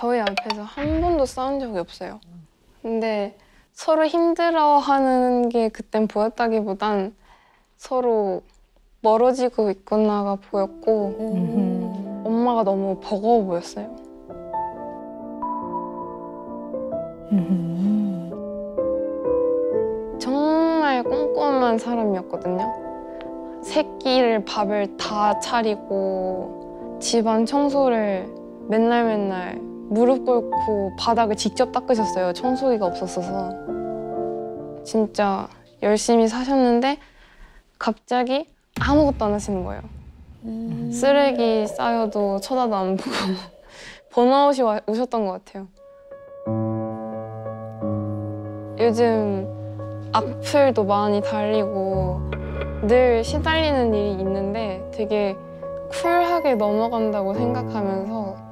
저희 앞에서 한 번도 싸운 적이 없어요. 근데 서로 힘들어하는 게 그땐 보였다기보단 서로 멀어지고 있구나가 보였고 엄마가 너무 버거워 보였어요. 정말 꼼꼼한 사람이었거든요. 새끼를 밥을 다 차리고 집안 청소를 맨날 무릎 꿇고 바닥을 직접 닦으셨어요. 청소기가 없었어서. 진짜 열심히 사셨는데 갑자기 아무것도 안 하시는 거예요. 쓰레기 쌓여도 쳐다도 안 보고 번아웃이 오셨던 것 같아요. 요즘 악플도 많이 달리고 늘 시달리는 일이 있는데 되게 쿨하게 넘어간다고 생각하면서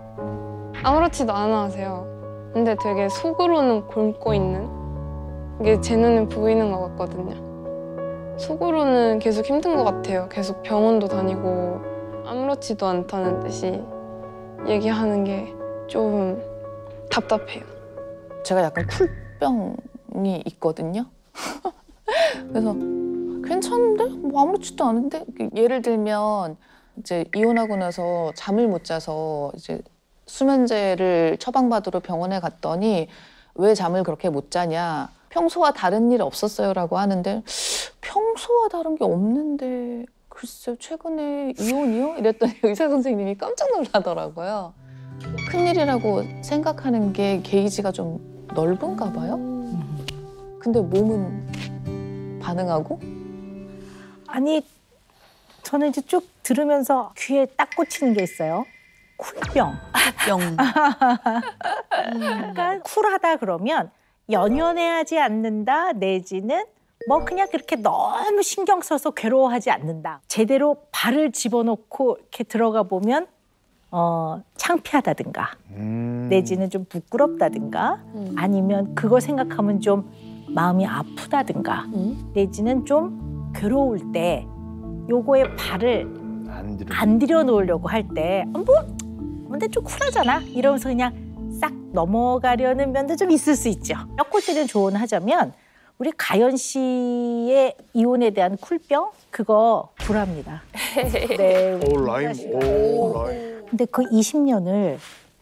아무렇지도 않아 하세요. 근데 되게 속으로는 곪고 있는 게 제 눈에 보이는 것 같거든요. 속으로는 계속 힘든 것 같아요. 계속 병원도 다니고 아무렇지도 않다는 듯이 얘기하는 게 좀 답답해요. 제가 약간 쿨병이 있거든요. 그래서 괜찮은데? 뭐 아무렇지도 않은데? 예를 들면 이제 이혼하고 나서 잠을 못 자서 이제 수면제를 처방받으러 병원에 갔더니 왜 잠을 그렇게 못 자냐? 평소와 다른 일 없었어요라고 하는데 평소와 다른 게 없는데 글쎄요 최근에 이혼이요? 이랬더니 의사 선생님이 깜짝 놀라더라고요. 큰일이라고 생각하는 게 게이지가 좀 넓은가 봐요. 근데 몸은 반응하고? 아니 저는 이제 쭉 들으면서 귀에 딱 꽂히는 게 있어요. 쿨병. 뿅. 그러니까 쿨하다 그러면 연연해하지 않는다 내지는 뭐 그냥 그렇게 너무 신경 써서 괴로워하지 않는다. 제대로 발을 집어넣고 이렇게 들어가 보면 창피하다든가 내지는 좀 부끄럽다든가 아니면 그거 생각하면 좀 마음이 아프다든가 내지는 좀 괴로울 때 요거에 발을 안 들여놓으려고 할 때 뭐 근데 좀 쿨하잖아 이러면서 그냥 싹 넘어가려는 면도 좀 있을 수 있죠. 뼈꼬지를 조언하자면 우리 가연 씨의 이혼에 대한 쿨병 그거 불합니다. 네. 오 라임. 오 라임. 근데 그 20년을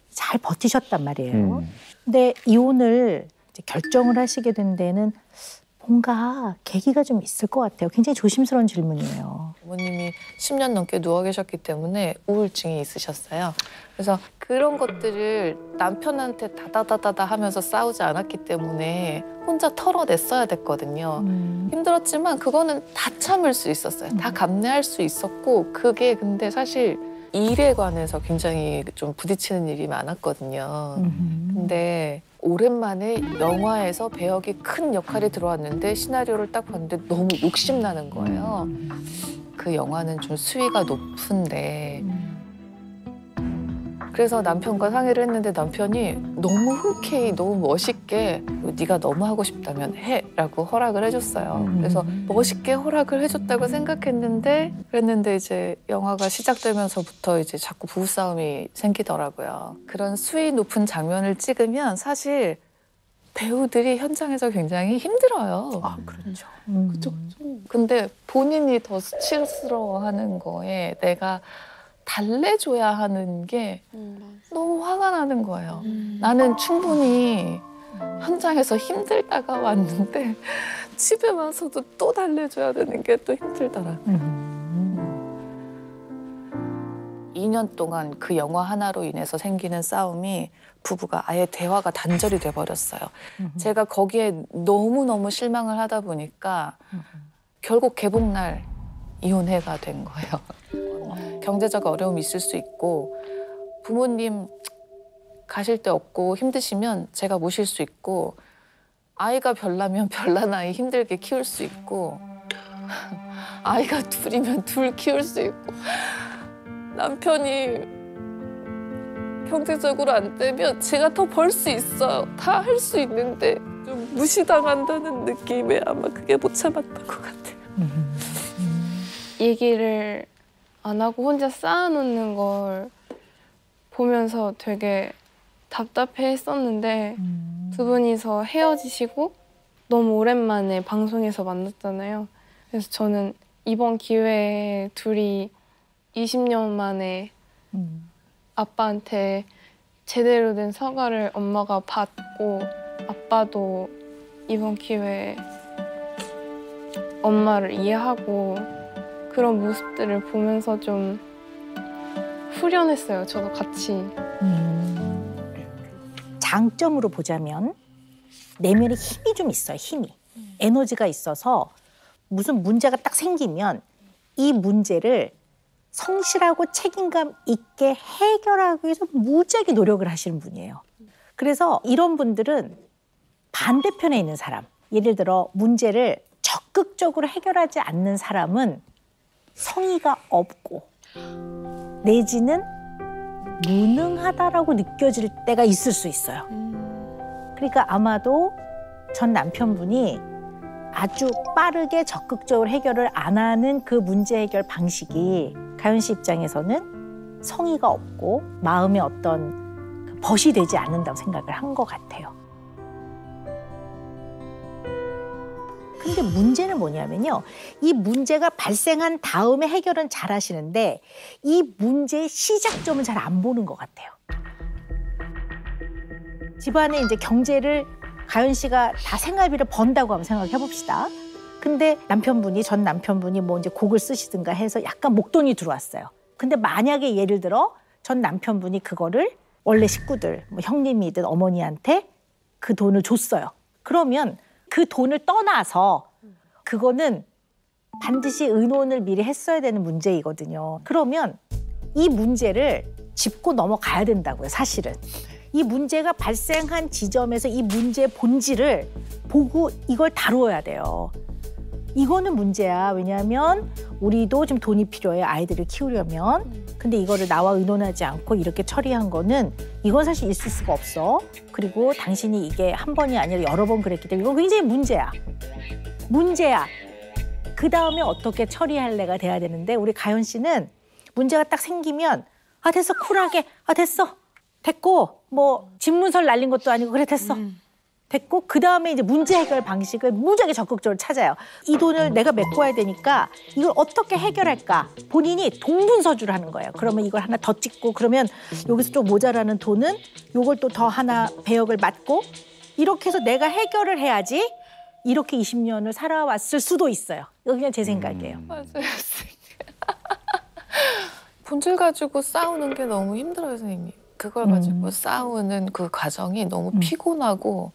잘 버티셨단 말이에요. 근데 이혼을 이제 결정을 하시게 된 데는 뭔가 계기가 좀 있을 것 같아요. 굉장히 조심스러운 질문이에요. 부모님이 10년 넘게 누워 계셨기 때문에 우울증이 있으셨어요. 그래서 그런 것들을 남편한테 다다다다다 하면서 싸우지 않았기 때문에 혼자 털어냈어야 됐거든요. 힘들었지만 그거는 다 참을 수 있었어요. 다 감내할 수 있었고 그게 근데 사실 일에 관해서 굉장히 좀 부딪히는 일이 많았거든요. 근데 오랜만에 영화에서 배역이 큰 역할이 들어왔는데 시나리오를 딱 봤는데 너무 욕심나는 거예요. 그 영화는 좀 수위가 높은데 그래서 남편과 상의를 했는데 남편이 너무 흔쾌히 너무 멋있게 네가 너무 하고 싶다면 해라고 허락을 해줬어요. 그래서 멋있게 허락을 해줬다고 생각했는데 그랬는데 이제 영화가 시작되면서부터 이제 자꾸 부부싸움이 생기더라고요. 그런 수위 높은 장면을 찍으면 사실 배우들이 현장에서 굉장히 힘들어요. 아 그렇죠. 그쵸. 근데 본인이 더 수치스러워하는 거에 내가 달래줘야 하는 게 너무 화가 나는 거예요. 나는 충분히 현장에서 힘들다가 왔는데 집에 와서도 또 달래줘야 되는 게 또 힘들더라. 2년 동안 그 영화 하나로 인해서 생기는 싸움이 부부가 아예 대화가 단절이 돼버렸어요. 제가 거기에 너무너무 실망을 하다 보니까 결국 개봉날 이혼해가 된 거예요. 경제적 어려움이 있을 수 있고 부모님 가실 데 없고 힘드시면 제가 모실 수 있고 아이가 별나면 별난 아이 힘들게 키울 수 있고 아이가 둘이면 둘 키울 수 있고 남편이 경제적으로 안 되면 제가 더 벌 수 있어요. 다 할 수 있는데 좀 무시당한다는 느낌에 아마 그게 못 참았던 것 같아요. 얘기를 안 하고 혼자 쌓아놓는 걸 보면서 되게 답답해했었는데 두 분이서 헤어지시고 너무 오랜만에 방송에서 만났잖아요. 그래서 저는 이번 기회에 둘이 20년 만에 아빠한테 제대로 된 사과를 엄마가 받고 아빠도 이번 기회에 엄마를 이해하고 그런 모습들을 보면서 좀 후련했어요. 저도 같이. 장점으로 보자면 내면에 힘이 좀 있어요. 힘이. 에너지가 있어서 무슨 문제가 딱 생기면 이 문제를 성실하고 책임감 있게 해결하기 위해서 무지하게 노력을 하시는 분이에요. 그래서 이런 분들은 반대편에 있는 사람, 예를 들어 문제를 적극적으로 해결하지 않는 사람은 성의가 없고 내지는 무능하다라고 느껴질 때가 있을 수 있어요. 그러니까 아마도 전 남편분이 아주 빠르게 적극적으로 해결을 안 하는 그 문제 해결 방식이 가연 씨 입장에서는 성의가 없고 마음에 어떤 벗이 되지 않는다고 생각을 한 것 같아요. 근데 문제는 뭐냐면요. 이 문제가 발생한 다음에 해결은 잘 하시는데 이 문제의 시작점은 잘 안 보는 것 같아요. 집안에 이제 경제를 가연 씨가 다 생활비를 번다고 한번 생각해 봅시다. 근데 전 남편분이 뭐 이제 곡을 쓰시든가 해서 약간 목돈이 들어왔어요. 근데 만약에 예를 들어 전 남편분이 그거를 원래 식구들, 뭐 형님이든 어머니한테 그 돈을 줬어요. 그러면 그 돈을 떠나서 그거는 반드시 의논을 미리 했어야 되는 문제이거든요. 그러면 이 문제를 짚고 넘어가야 된다고요, 사실은. 이 문제가 발생한 지점에서 이 문제의 본질을 보고 이걸 다루어야 돼요. 이거는 문제야. 왜냐하면 우리도 지금 돈이 필요해, 아이들을 키우려면. 근데 이거를 나와 의논하지 않고 이렇게 처리한 거는 이건 사실 있을 수가 없어. 그리고 당신이 이게 한 번이 아니라 여러 번 그랬기 때문에 이건 굉장히 문제야. 문제야. 그 다음에 어떻게 처리할래가 돼야 되는데 우리 가연 씨는 문제가 딱 생기면 아 됐어, 쿨하게. 아 됐어. 됐고 뭐 집문설 날린 것도 아니고 그래 됐어. 됐고 그 다음에 이제 문제 해결 방식을 무지하게 적극적으로 찾아요. 이 돈을 내가 메꿔야 되니까 이걸 어떻게 해결할까? 본인이 동분서주를 하는 거예요. 그러면 이걸 하나 더 찍고 그러면 여기서 좀 모자라는 돈은 요걸 또 더 하나 배역을 맡고 이렇게 해서 내가 해결을 해야지 이렇게 20년을 살아왔을 수도 있어요. 이거 그냥 제 생각이에요. 맞아요. 본질 가지고 싸우는 게 너무 힘들어요, 선생님. 그걸 가지고 싸우는 그 과정이 너무 피곤하고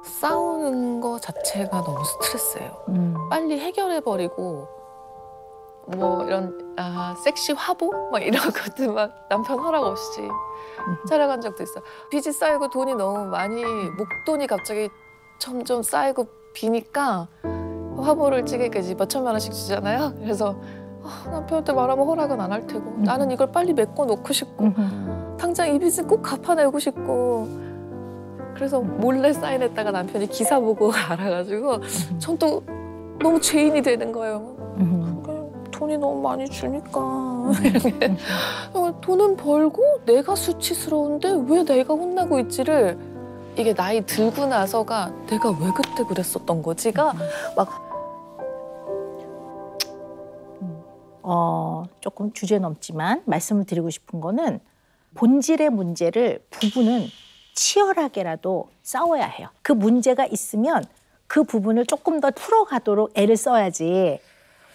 싸우는 거 자체가 너무 스트레스예요. 빨리 해결해버리고 뭐 이런 섹시 화보? 막 이런 것들 막 남편 허락 없이 촬영한 적도 있어요. 빚이 쌓이고 돈이 너무 많이 목돈이 갑자기 점점 쌓이고 비니까 화보를 찍으니까 이제 몇 천만 원씩 주잖아요. 그래서 남편한테 말하면 허락은 안 할 테고 나는 이걸 빨리 메꿔 놓고 싶고 당장 이 빚은 꼭 갚아내고 싶고 그래서 몰래 사인했다가 남편이 기사 보고 알아가지고 전 또 너무 죄인이 되는 거예요. 돈이 너무 많이 주니까 이렇게 돈은 벌고 내가 수치스러운데 왜 내가 혼나고 있지를 이게 나이 들고 나서가 내가 왜 그때 그랬었던 거지가 막 조금 주제 넘지만 말씀을 드리고 싶은 거는 본질의 문제를 부부는 치열하게라도 싸워야 해요. 그 문제가 있으면 그 부분을 조금 더 풀어가도록 애를 써야지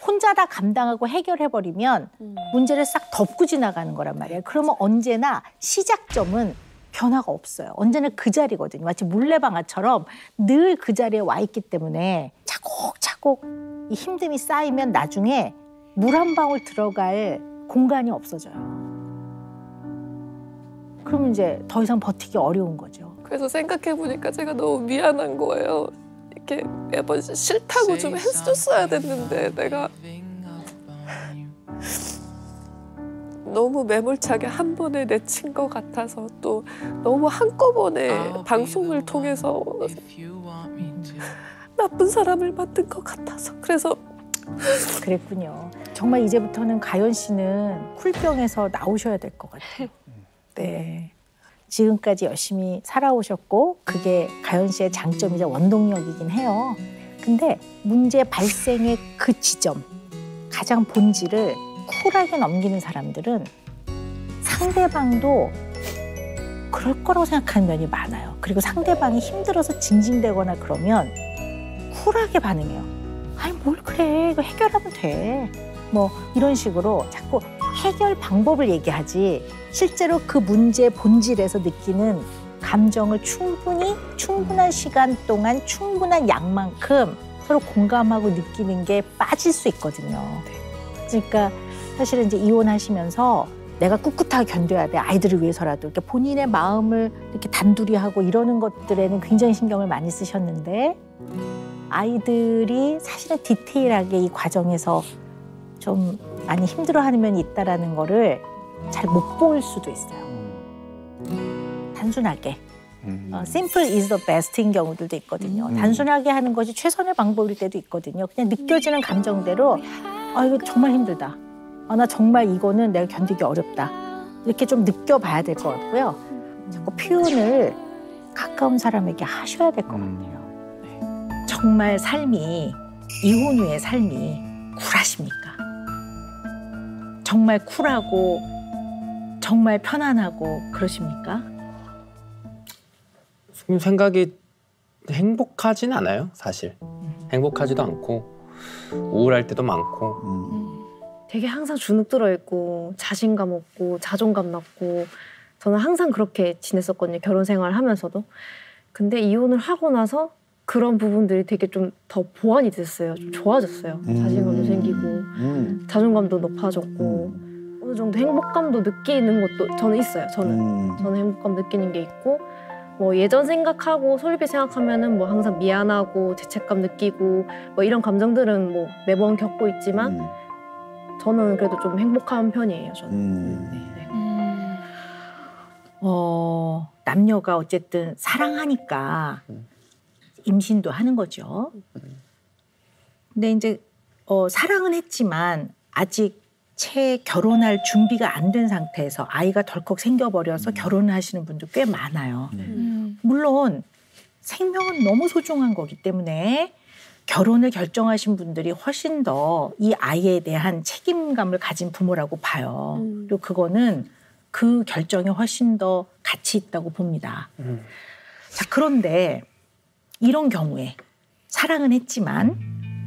혼자 다 감당하고 해결해버리면 문제를 싹 덮고 지나가는 거란 말이에요. 그러면 언제나 시작점은 변화가 없어요. 언제나 그 자리거든요. 마치 물레방아처럼 늘 그 자리에 와 있기 때문에 차곡차곡 이 힘듦이 쌓이면 나중에 물 한 방울 들어갈 공간이 없어져요. 그러면 이제 더 이상 버티기 어려운 거죠. 그래서 생각해보니까 제가 너무 미안한 거예요. 이렇게 매번 싫다고 좀 해줬어야 됐는데 내가 너무 매몰차게 한 번에 내친 것 같아서 또 너무 한꺼번에 방송을 통해서 나쁜 사람을 만든 것 같아서 그래서 그랬군요. 정말 이제부터는 가연 씨는 쿨병에서 나오셔야 될 것 같아요. 네. 지금까지 열심히 살아오셨고 그게 가연 씨의 장점이자 원동력이긴 해요. 근데 문제 발생의 그 지점, 가장 본질을 쿨하게 넘기는 사람들은 상대방도 그럴 거라고 생각하는 면이 많아요. 그리고 상대방이 힘들어서 징징대거나 그러면 쿨하게 반응해요. 아니 뭘 그래, 이거 해결하면 돼. 뭐 이런 식으로 자꾸 해결 방법을 얘기하지 실제로 그 문제의 본질에서 느끼는 감정을 충분한 시간 동안 충분한 양만큼 서로 공감하고 느끼는 게 빠질 수 있거든요. 그러니까 사실은 이제 이혼하시면서 내가 꿋꿋하게 견뎌야 돼. 아이들을 위해서라도. 이렇게 본인의 마음을 이렇게 단둘이 하고 이러는 것들에는 굉장히 신경을 많이 쓰셨는데 아이들이 사실은 디테일하게 이 과정에서 좀 많이 힘들어하는 면이 있다라는 거를 잘 못 볼 수도 있어요. 단순하게. simple is the best인 경우들도 있거든요. 단순하게 하는 것이 최선의 방법일 때도 있거든요. 그냥 느껴지는 감정대로 아 이거 정말 힘들다. 아, 나 정말 이거는 내가 견디기 어렵다. 이렇게 좀 느껴봐야 될 것 같고요. 자꾸 표현을 가까운 사람에게 하셔야 될 것 같아요. 네. 정말 삶이 이혼 후의 삶이 쿨하십니까? 정말 쿨하고 정말 편안하고 그러십니까? 지금 생각이 행복하진 않아요, 사실. 행복하지도 않고 우울할 때도 많고. 되게 항상 주눅 들어있고 자신감 없고 자존감 낮고 저는 항상 그렇게 지냈었거든요. 결혼 생활 하면서도. 근데 이혼을 하고 나서 그런 부분들이 되게 좀 더 보완이 됐어요. 좀 좋아졌어요. 자신감도 생기고 자존감도 높아졌고 어느 정도 행복감도 느끼는 것도 저는 있어요. 저는 행복감 느끼는 게 있고 뭐 예전 생각하고 솔잎이 생각하면은 뭐 항상 미안하고 죄책감 느끼고 뭐 이런 감정들은 뭐 매번 겪고 있지만 저는 그래도 좀 행복한 편이에요. 저는. 네. 남녀가 어쨌든 사랑하니까 임신도 하는 거죠. 근데 이제 사랑은 했지만 아직 채 결혼할 준비가 안 된 상태에서 아이가 덜컥 생겨버려서 결혼을 하시는 분도 꽤 많아요. 물론 생명은 너무 소중한 거기 때문에 결혼을 결정하신 분들이 훨씬 더 이 아이에 대한 책임감을 가진 부모라고 봐요. 그리고 그거는 그 결정에 훨씬 더 가치 있다고 봅니다. 자, 그런데 이런 경우에 사랑은 했지만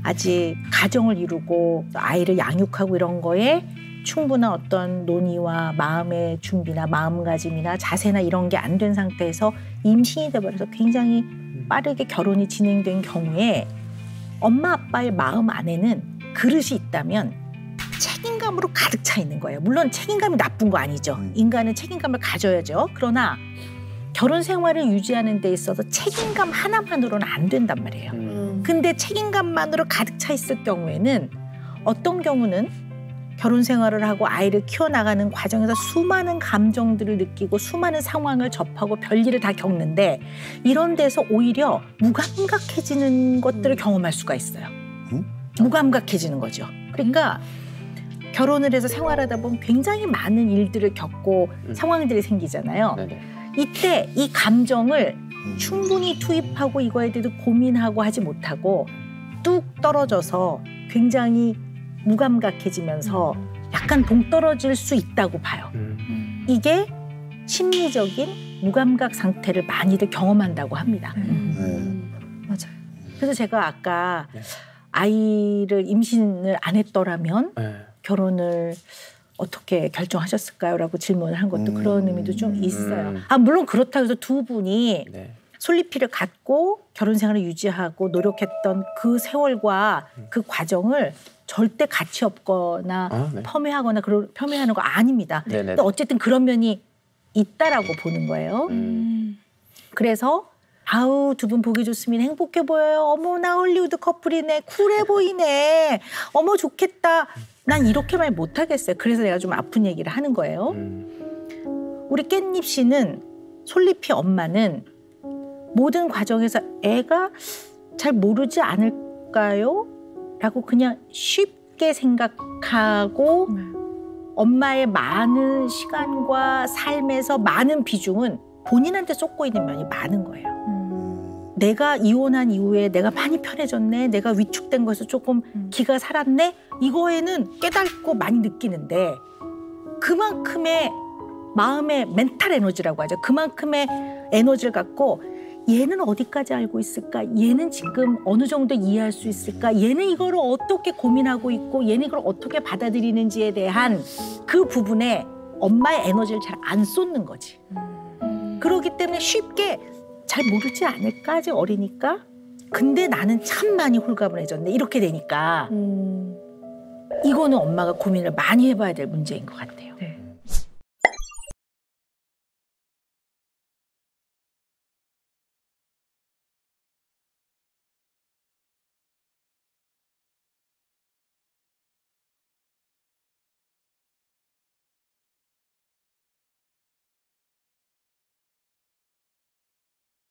아직 가정을 이루고 아이를 양육하고 이런 거에 충분한 어떤 논의와 마음의 준비나 마음가짐이나 자세나 이런 게 안 된 상태에서 임신이 돼버려서 굉장히 빠르게 결혼이 진행된 경우에 엄마 아빠의 마음 안에는 그릇이 있다면 책임감으로 가득 차 있는 거예요. 물론 책임감이 나쁜 거 아니죠. 인간은 책임감을 가져야죠. 그러나 결혼 생활을 유지하는 데 있어서 책임감 하나만으로는 안 된단 말이에요. 근데 책임감만으로 가득 차 있을 경우에는 어떤 경우는 결혼 생활을 하고 아이를 키워나가는 과정에서 수많은 감정들을 느끼고 수많은 상황을 접하고 별일을 다 겪는데 이런 데서 오히려 무감각해지는 것들을 경험할 수가 있어요. 무감각해지는 거죠. 그러니까 결혼을 해서 생활하다 보면 굉장히 많은 일들을 겪고 상황들이 생기잖아요. 네네. 이때 이 감정을 충분히 투입하고 이거에 대해서 고민하고 하지 못하고 뚝 떨어져서 굉장히 무감각해지면서 약간 동떨어질 수 있다고 봐요. 이게 심리적인 무감각 상태를 많이들 경험한다고 합니다. 맞아요. 그래서 제가 아까 아이를 임신을 안 했더라면 결혼을 어떻게 결정하셨을까요? 라고 질문을 한 것도 그런 의미도 좀 있어요. 물론 그렇다고 해서 두 분이 솔리피를 갖고 결혼 생활을 유지하고 노력했던 그 세월과 그 과정을 절대 가치 없거나 폄훼하거나 폄훼하는 거 아닙니다. 근데 어쨌든 그런 면이 있다라고 보는 거예요. 그래서 아우 두 분 보기 좋습니다. 행복해 보여요. 어머 나 헐리우드 커플이네. 쿨해 보이네. 어머 좋겠다. 난 이렇게 말 못하겠어요. 그래서 내가 좀 아픈 얘기를 하는 거예요. 우리 깻잎 씨는 솔리피 엄마는 모든 과정에서 애가 잘 모르지 않을까요? 라고 그냥 쉽게 생각하고 엄마의 많은 시간과 삶에서 많은 비중은 본인한테 쏟고 있는 면이 많은 거예요. 내가 이혼한 이후에 내가 많이 편해졌네, 내가 위축된 것에서 조금 기가 살았네, 이거에는 깨닫고 많이 느끼는데 그만큼의 마음의 멘탈 에너지라고 하죠. 그만큼의 에너지를 갖고 얘는 어디까지 알고 있을까? 얘는 지금 어느 정도 이해할 수 있을까? 얘는 이거를 어떻게 고민하고 있고 얘는 이걸 어떻게 받아들이는지에 대한 그 부분에 엄마의 에너지를 잘 안 쏟는 거지. 그렇기 때문에 쉽게 잘 모르지 않을까? 아직 어리니까. 근데 나는 참 많이 홀가분해졌네. 이렇게 되니까 이거는 엄마가 고민을 많이 해봐야 될 문제인 것 같아요. 네.